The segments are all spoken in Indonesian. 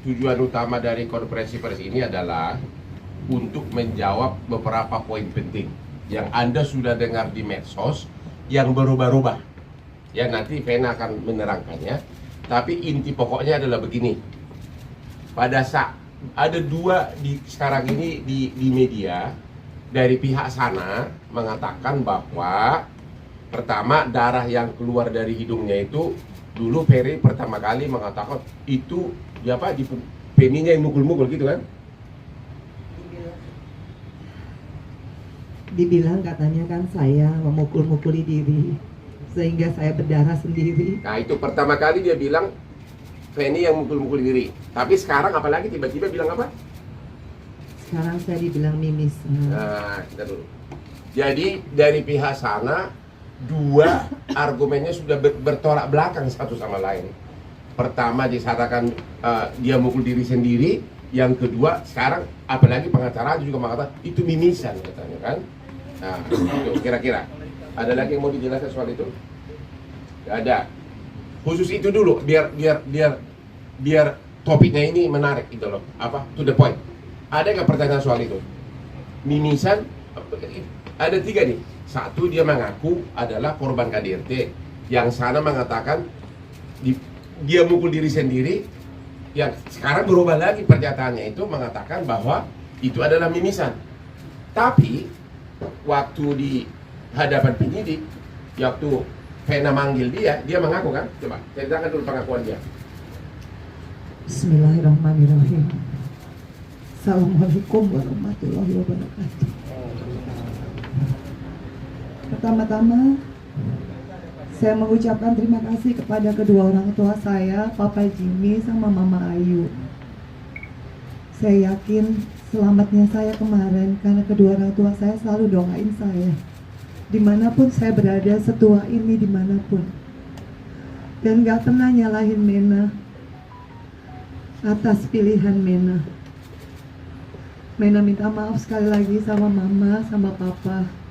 Tujuan utama dari konferensi pers ini adalah untuk menjawab beberapa poin penting yang Anda sudah dengar di medsos yang berubah-ubah. Ya, nanti Vena akan menerangkannya. Tapi inti pokoknya adalah begini. Pada saat ada dua sekarang ini di media dari pihak sana mengatakan bahwa pertama, darah yang keluar dari hidungnya itu dulu Ferry pertama kali mengatakan itu dia apa di peninya yang mukul-mukul gitu kan? Dibilang katanya kan saya memukul-mukuli diri sehingga saya berdarah sendiri. Nah, itu pertama kali dia bilang Penny yang mukul-mukul diri. Tapi sekarang apalagi tiba-tiba bilang apa? Sekarang saya dibilang mimis. Nah, kita dulu. Jadi dari pihak sana dua argumennya sudah bertolak belakang satu sama lain. Pertama disatakan dia mukul diri sendiri, yang kedua sekarang apalagi pengacara juga mengatakan itu mimisan katanya kan. Nah, itu kira-kira ada lagi yang mau dijelaskan soal itu? Gak ada. Khusus itu dulu biar topiknya ini menarik gitu loh. Apa? To the point. Ada nggak pertanyaan soal itu? Mimisan ada tiga nih. Satu, dia mengaku adalah korban KDRT. Yang sana mengatakan dia mukul diri sendiri. Yang sekarang berubah lagi pernyataannya itu mengatakan bahwa itu adalah mimisan. Tapi waktu di hadapan penyidik, waktu Vena manggil dia mengaku kan? Coba ceritakan dulu pengakuan dia. Bismillahirrahmanirrahim. Assalamualaikum warahmatullahi wabarakatuh. Pertama-tama saya mengucapkan terima kasih kepada kedua orang tua saya, Papa Jimmy sama Mama Ayu. Saya yakin selamatnya saya kemarin karena kedua orang tua saya selalu doain saya. Dimanapun saya berada, setua ini dimanapun. Dan gak pernah nyalahin Mena atas pilihan Mena. Mena minta maaf sekali lagi sama Mama, sama Papa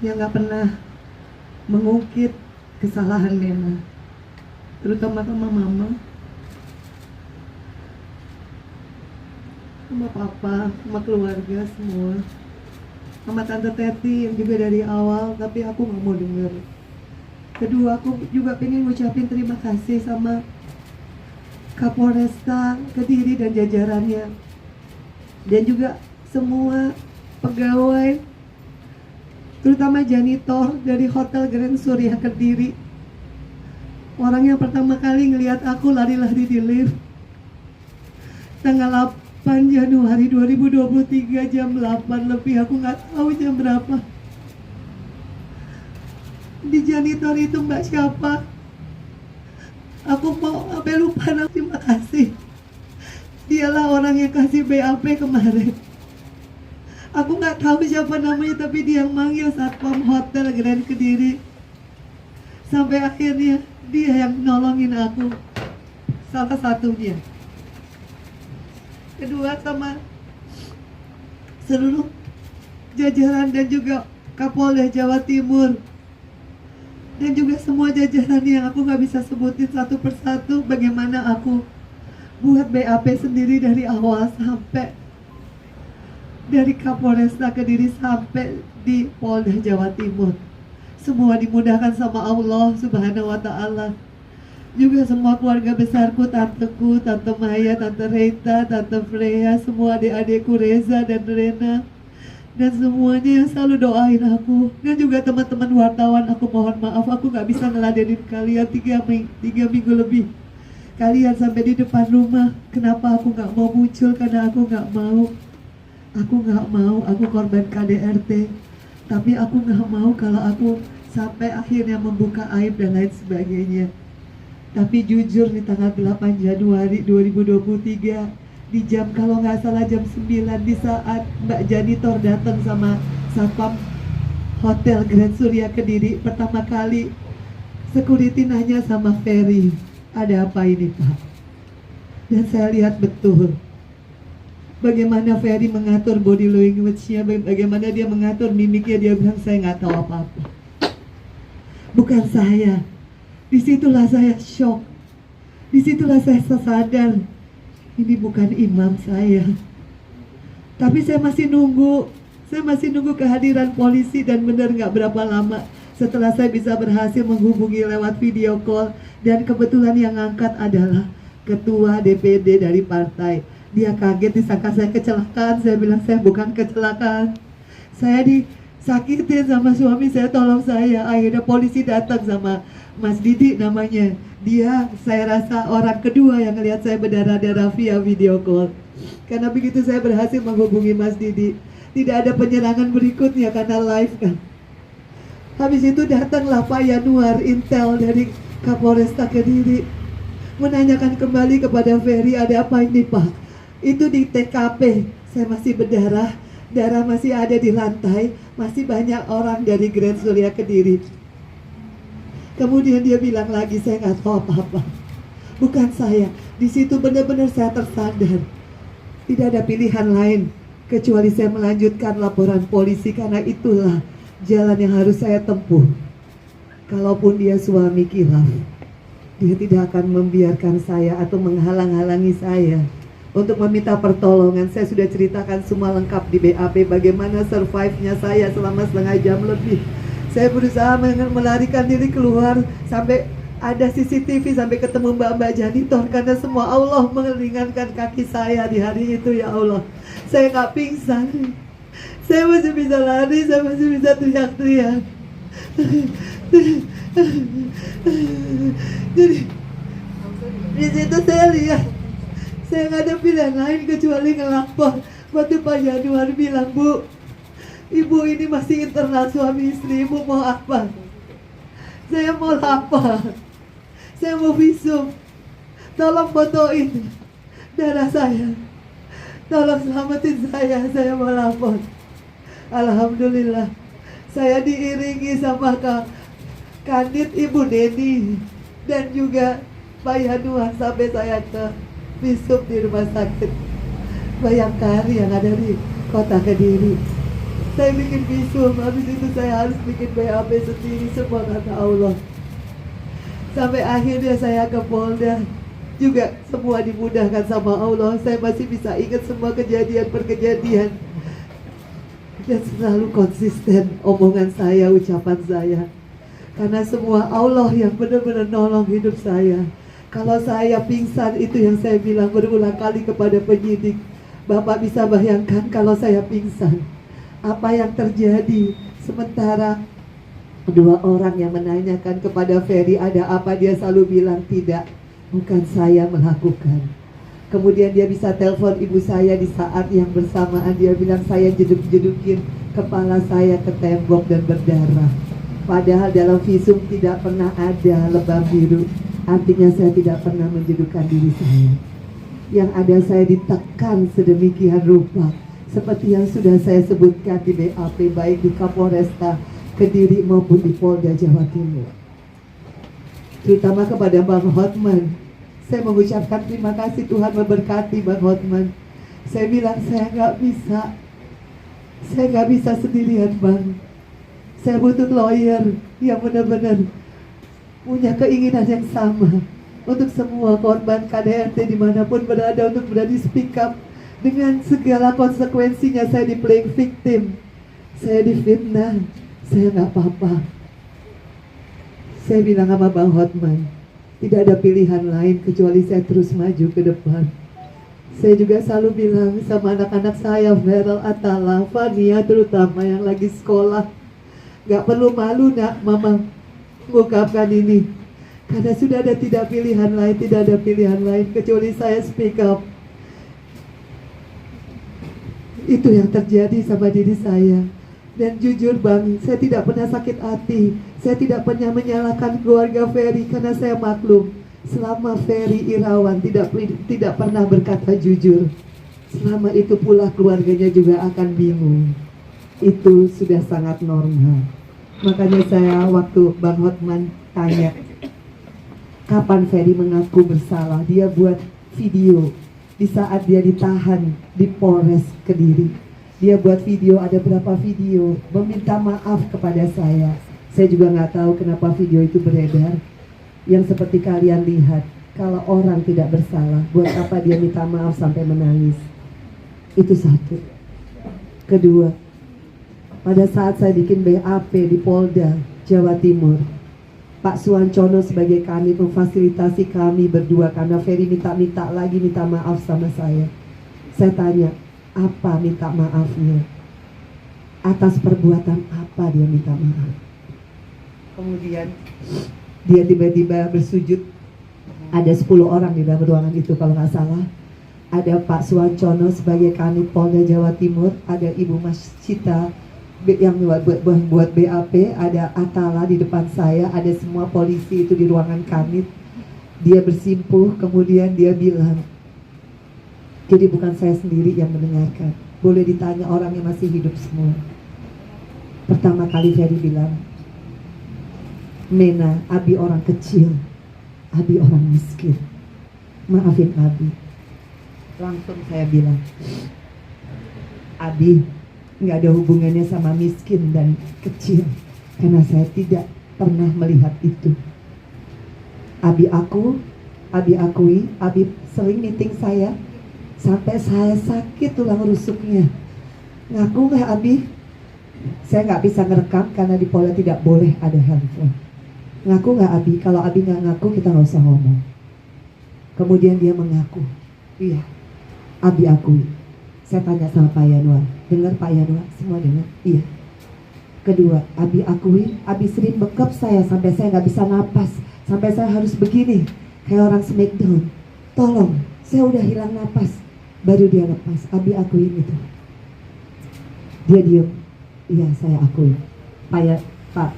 yang gak pernah mengungkit kesalahan Mena, terutama sama Mama, sama Papa, sama keluarga semua, sama Tante Teti yang juga dari awal, tapi aku gak mau denger. Kedua, aku juga pengen ngucapin terima kasih sama Kapolresta Kediri dan jajarannya, dan juga semua pegawai, terutama janitor dari Hotel Grand Surya Kediri. Orang yang pertama kali ngelihat aku lari-lari di lift tanggal 8 Januari 2023 jam 8 lebih, aku nggak tahu jam berapa. Di janitor itu mbak siapa? Aku mau sampai lupa, terima kasih. Dialah orang yang kasih BAP kemarin. Aku nggak tahu siapa namanya, tapi dia yang manggil Satpam Hotel Grand Kediri. Sampai akhirnya dia yang nolongin aku, salah satunya. Kedua, sama seluruh jajaran dan juga Kapolda Jawa Timur, dan juga semua jajaran yang aku nggak bisa sebutin satu persatu, bagaimana aku buat BAP sendiri dari awal sampai dari Kapolresta Kediri sampai di Polda Jawa Timur. Semua dimudahkan sama Allah Subhanahu wa Ta'ala. Juga semua keluarga besarku, tanteku, Tante Maya, Tante Rita, Tante Freya, semua adik-adikku Reza dan Rena, dan semuanya yang selalu doain aku. Dan juga teman-teman wartawan, aku mohon maaf aku gak bisa ngeladenin kalian 3 minggu lebih. Kalian sampai di depan rumah. Kenapa aku gak mau muncul? Karena aku gak mau. Aku gak mau, aku korban KDRT. Tapi aku gak mau kalau aku sampai akhirnya membuka aib dan lain sebagainya. Tapi jujur di tanggal 8 Januari 2023 di jam, kalau gak salah jam 9, di saat Mbak Janitor datang sama Satpam Hotel Grand Surya Kediri, pertama kali security nanya sama Ferry, ada apa ini Pak? Dan saya lihat betul bagaimana Ferry mengatur body language-nya, bagaimana dia mengatur mimiknya. Dia bilang saya nggak tahu apa-apa. Bukan saya. Disitulah saya shock. Disitulah saya sadar, ini bukan imam saya. Tapi saya masih nunggu kehadiran polisi, dan benar nggak berapa lama setelah saya bisa berhasil menghubungi lewat video call, dan kebetulan yang ngangkat adalah ketua DPD dari partai. Dia kaget disangka saya kecelakaan. Saya bilang saya bukan kecelakaan, saya disakitin sama suami saya, tolong saya. Akhirnya polisi datang sama Mas Didi namanya. Dia saya rasa orang kedua yang ngelihat saya berdarah-darah via video call. Karena begitu saya berhasil menghubungi Mas Didi, tidak ada penyerangan berikutnya karena live kan. Habis itu datanglah Pak Yanuar Intel dari Kapolresta Kediri, menanyakan kembali kepada Ferry, ada apa ini Pak? Itu di TKP, saya masih berdarah, darah masih ada di lantai, masih banyak orang dari Grand Surya Kediri. Kemudian dia bilang lagi, saya nggak tahu apa-apa, bukan saya. Di situ benar-benar saya tersadar, tidak ada pilihan lain kecuali saya melanjutkan laporan polisi, karena itulah jalan yang harus saya tempuh. Kalaupun dia suami khilaf, dia tidak akan membiarkan saya atau menghalang-halangi saya untuk meminta pertolongan. Saya sudah ceritakan semua lengkap di BAP, bagaimana survive-nya saya selama setengah jam lebih. Saya berusaha melarikan diri keluar, sampai ada CCTV, sampai ketemu Mbak janitor, karena semua Allah meringankan kaki saya di hari itu, ya Allah. Saya nggak pingsan, saya masih bisa lari, saya masih bisa teriak-teriak. Jadi di situ saya lihat, saya nggak ada pilihan lain kecuali ngelapor. Waktu Pak Januar bilang, Bu, Ibu ini masih internal suami istri, Ibu mau apa? Saya mau lapor, saya mau visum, tolong fotoin darah saya, tolong selamatin saya mau lapor. Alhamdulillah, saya diiringi sama Kanit Ibu Neni dan juga Pak Yanuar sampai saya ke visum di rumah sakit Bayangkari yang ada di kota Kediri. Saya bikin visum, habis itu saya harus bikin BAP sendiri, semua kata Allah. Sampai akhirnya saya ke Polda, juga semua dimudahkan sama Allah. Saya masih bisa ingat semua kejadian per kejadian, dan selalu konsisten omongan saya, ucapan saya, karena semua Allah yang benar-benar nolong hidup saya. Kalau saya pingsan, itu yang saya bilang berulang kali kepada penyidik. Bapak bisa bayangkan kalau saya pingsan, apa yang terjadi. Sementara dua orang yang menanyakan kepada Ferry ada apa, dia selalu bilang tidak, bukan saya melakukan. Kemudian dia bisa telepon ibu saya di saat yang bersamaan, dia bilang saya jeduk-jedukin kepala saya ke tembok dan berdarah. Padahal dalam visum tidak pernah ada lebam biru, artinya saya tidak pernah menjedukkan diri saya. Yang ada saya ditekan sedemikian rupa, seperti yang sudah saya sebutkan di BAP, baik di Kapolresta Kediri maupun di Polda Jawa Timur. Terutama kepada Bang Hotman, saya mengucapkan terima kasih, Tuhan memberkati Bang Hotman. Saya bilang saya nggak bisa sendirian Bang. Saya butuh lawyer yang benar-benar punya keinginan yang sama untuk semua korban KDRT dimanapun berada, untuk berani speak up. Dengan segala konsekuensinya, saya di playing victim, saya difitnah, saya nggak apa-apa. Saya bilang sama Bang Hotman, tidak ada pilihan lain kecuali saya terus maju ke depan. Saya juga selalu bilang sama anak-anak saya, Feral, Atala, Fania terutama yang lagi sekolah, nggak perlu malu nak, Mama mengungkapkan ini, karena sudah ada tidak ada pilihan lain kecuali saya speak up. Itu yang terjadi sama diri saya. Dan jujur Bang, saya tidak pernah sakit hati, saya tidak pernah menyalahkan keluarga Ferry, karena saya maklum selama Ferry Irawan tidak pernah berkata jujur, selama itu pula keluarganya juga akan bingung. Itu sudah sangat normal. Makanya saya waktu Bang Hotman tanya kapan Ferry mengaku bersalah, dia buat video di saat dia ditahan di Polres Kediri. Dia buat video, ada berapa video, meminta maaf kepada saya. Saya juga nggak tahu kenapa video itu beredar, yang seperti kalian lihat. Kalau orang tidak bersalah, buat apa dia minta maaf sampai menangis? Itu satu. Kedua, pada saat saya bikin BAP di Polda Jawa Timur, Pak Suwancono sebagai kanit memfasilitasi kami berdua karena Ferry minta maaf sama saya. Saya tanya, apa minta maafnya? Atas perbuatan apa dia minta maaf? Kemudian dia tiba-tiba bersujud. Ada 10 orang di dalam ruangan itu kalau nggak salah. Ada Pak Suwancono sebagai kanit Polda Jawa Timur, ada Ibu Mas Cita yang buat BAP, ada Atala di depan saya, ada semua polisi itu di ruangan kanit. Dia bersimpuh, kemudian dia bilang, jadi bukan saya sendiri yang mendengarkan, boleh ditanya orang yang masih hidup semua. Pertama kali Ferry bilang, Mena, Abi orang kecil, Abi orang miskin, maafin Abi. Langsung saya bilang, Abi nggak ada hubungannya sama miskin dan kecil, karena saya tidak pernah melihat itu. Abi akui, Abi sering meeting saya, sampai saya sakit tulang rusuknya. Ngaku nggak Abi? Saya nggak bisa ngerekam karena di Polda tidak boleh ada handphone. Ngaku nggak Abi? Kalau Abi nggak ngaku kita nggak usah ngomong. Kemudian dia mengaku, iya, Abi akui. Saya tanya sama Pak Yanuar, dengar Pak Yanuar? Semua dengar? Iya. Kedua, Abi akui, Abi sering bekap saya sampai saya nggak bisa napas, sampai saya harus begini, kayak orang smackdown. Tolong, saya udah hilang napas. Baru dia lepas, Abi akuin itu. Dia diem, iya saya akui. Pak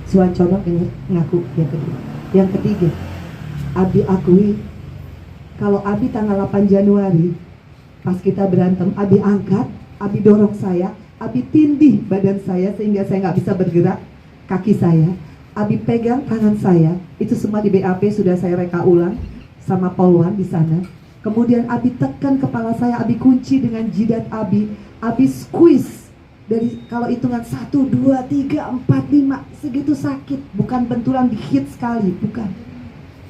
Suwancono ngaku yang kedua. Yang ketiga, Abi akui kalau Abi tanggal 8 Januari pas kita berantem, Abi angkat, Abi dorong saya, Abi tindih badan saya sehingga saya nggak bisa bergerak kaki saya. Abi pegang tangan saya, itu semua di BAP sudah saya reka ulang sama Polwan di sana. Kemudian Abi tekan kepala saya, Abi kunci dengan jidat Abi squeeze. Dari kalau hitungan 1, 2, 3, 4, 5 segitu sakit, bukan benturan dihit sekali, bukan.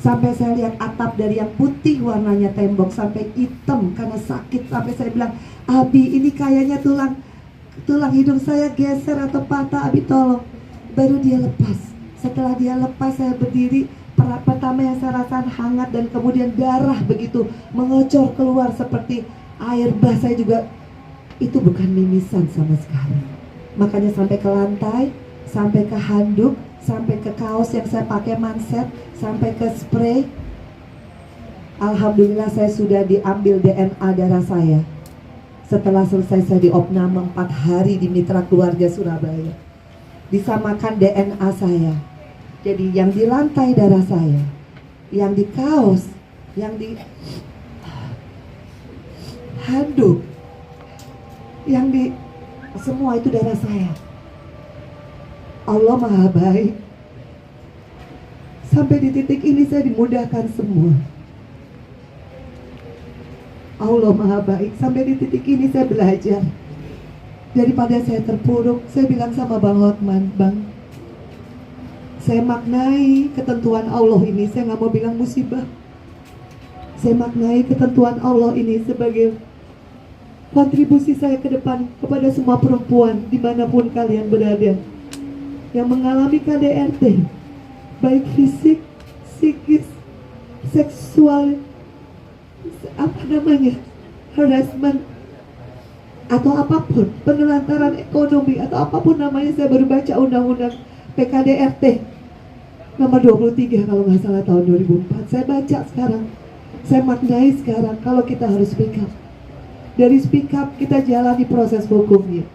Sampai saya lihat atap dari yang putih warnanya tembok sampai hitam karena sakit. Sampai saya bilang, Abi ini kayaknya tulang hidung saya geser atau patah, Abi tolong. Baru dia lepas. Setelah dia lepas saya berdiri. Pertama yang saya rasakan hangat dan kemudian darah begitu mengocor keluar seperti air bah. Saya juga itu bukan mimisan sama sekali. Makanya sampai ke lantai, sampai ke handuk, sampai ke kaos yang saya pakai manset, sampai ke spray. Alhamdulillah saya sudah diambil DNA darah saya. Setelah selesai saya diopname 4 hari di Mitra Keluarga Surabaya. Disamakan DNA saya. Jadi yang di lantai darah saya, yang di kaos, yang di handuk, yang di semua itu darah saya. Allah Maha Baik. Sampai di titik ini saya dimudahkan semua. Allah Maha Baik. Sampai di titik ini saya belajar. Daripada saya terpuruk, saya bilang sama Bang Hotman, Bang, saya maknai ketentuan Allah ini. Saya nggak mau bilang musibah. Saya maknai ketentuan Allah ini sebagai kontribusi saya ke depan kepada semua perempuan dimanapun kalian berada yang mengalami KDRT, baik fisik, psikis, seksual, harassment, atau apapun, penelantaran ekonomi, atau apapun namanya. Saya baru baca undang-undang PKDRT nomor 23 kalau nggak salah tahun 2004. Saya baca sekarang, saya maknai sekarang kalau kita harus speak up. Dari speak up kita jalani proses hukumnya.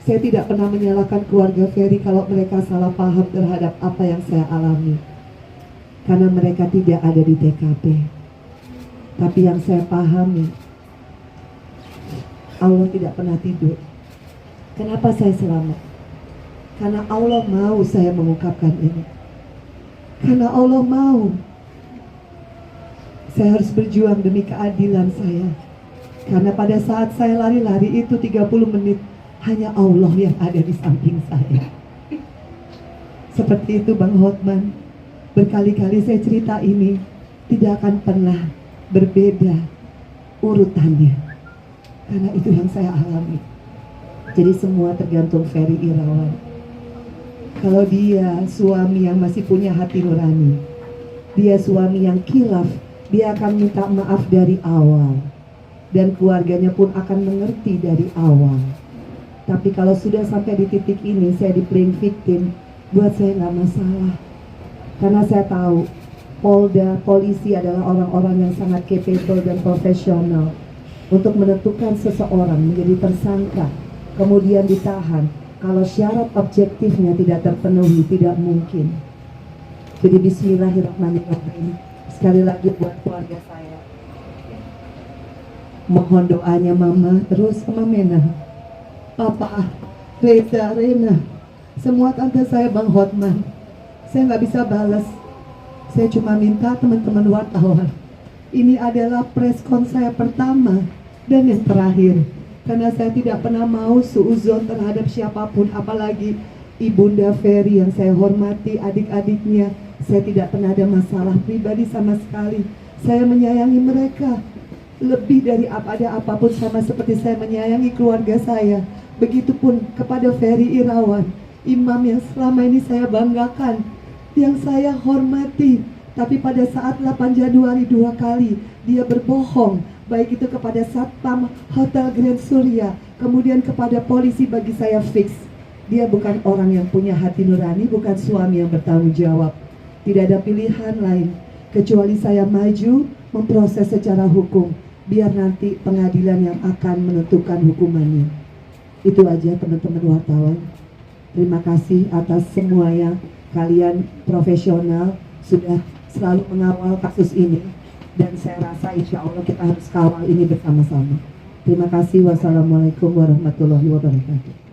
Saya tidak pernah menyalahkan keluarga Ferry kalau mereka salah paham terhadap apa yang saya alami, karena mereka tidak ada di TKP. Tapi yang saya pahami, Allah tidak pernah tidur. Kenapa saya selamat? Karena Allah mau saya mengungkapkan ini. Karena Allah mau saya harus berjuang demi keadilan saya. Karena pada saat saya lari-lari itu 30 menit, hanya Allah yang ada di samping saya. Seperti itu Bang Hotman. Berkali-kali saya cerita ini. tidak akan pernah berbeda urutannya, karena itu yang saya alami. Jadi semua tergantung Ferry Irawan. Kalau dia suami yang masih punya hati nurani, dia suami yang khilaf, dia akan minta maaf dari awal, dan keluarganya pun akan mengerti dari awal. Tapi kalau sudah sampai di titik ini, saya di playing victim, buat saya nggak masalah, karena saya tahu Polda, polisi adalah orang-orang yang sangat capable dan profesional untuk menentukan seseorang menjadi tersangka, kemudian ditahan. Kalau syarat objektifnya tidak terpenuhi, tidak mungkin. Jadi bismillahirrahmanirrahim. Sekali lagi buat keluarga saya, mohon doanya mama, terus sama Mena, papa, Reza, Rena, semua tante saya, Bang Hotman. Saya nggak bisa balas. Saya cuma minta teman-teman wartawan, ini adalah preskon saya pertama dan yang terakhir, karena saya tidak pernah mau suuzon terhadap siapapun, apalagi Ibunda Ferry yang saya hormati, adik-adiknya. Saya tidak pernah ada masalah pribadi sama sekali. Saya menyayangi mereka lebih dari ada apapun, sama seperti saya menyayangi keluarga saya. Begitupun kepada Ferry Irawan, imam yang selama ini saya banggakan, yang saya hormati. Tapi pada saat 8 Januari 2 kali dia berbohong, baik itu kepada Satpam Hotel Grand Surya, kemudian kepada polisi, bagi saya fix dia bukan orang yang punya hati nurani, bukan suami yang bertanggung jawab. Tidak ada pilihan lain kecuali saya maju memproses secara hukum, biar nanti pengadilan yang akan menentukan hukumannya. Itu aja teman-teman wartawan. Terima kasih atas semuanya. Kalian profesional, sudah selalu mengawal kasus ini, dan saya rasa insya Allah kita harus kawal ini bersama-sama. Terima kasih. Wassalamualaikum warahmatullahi wabarakatuh.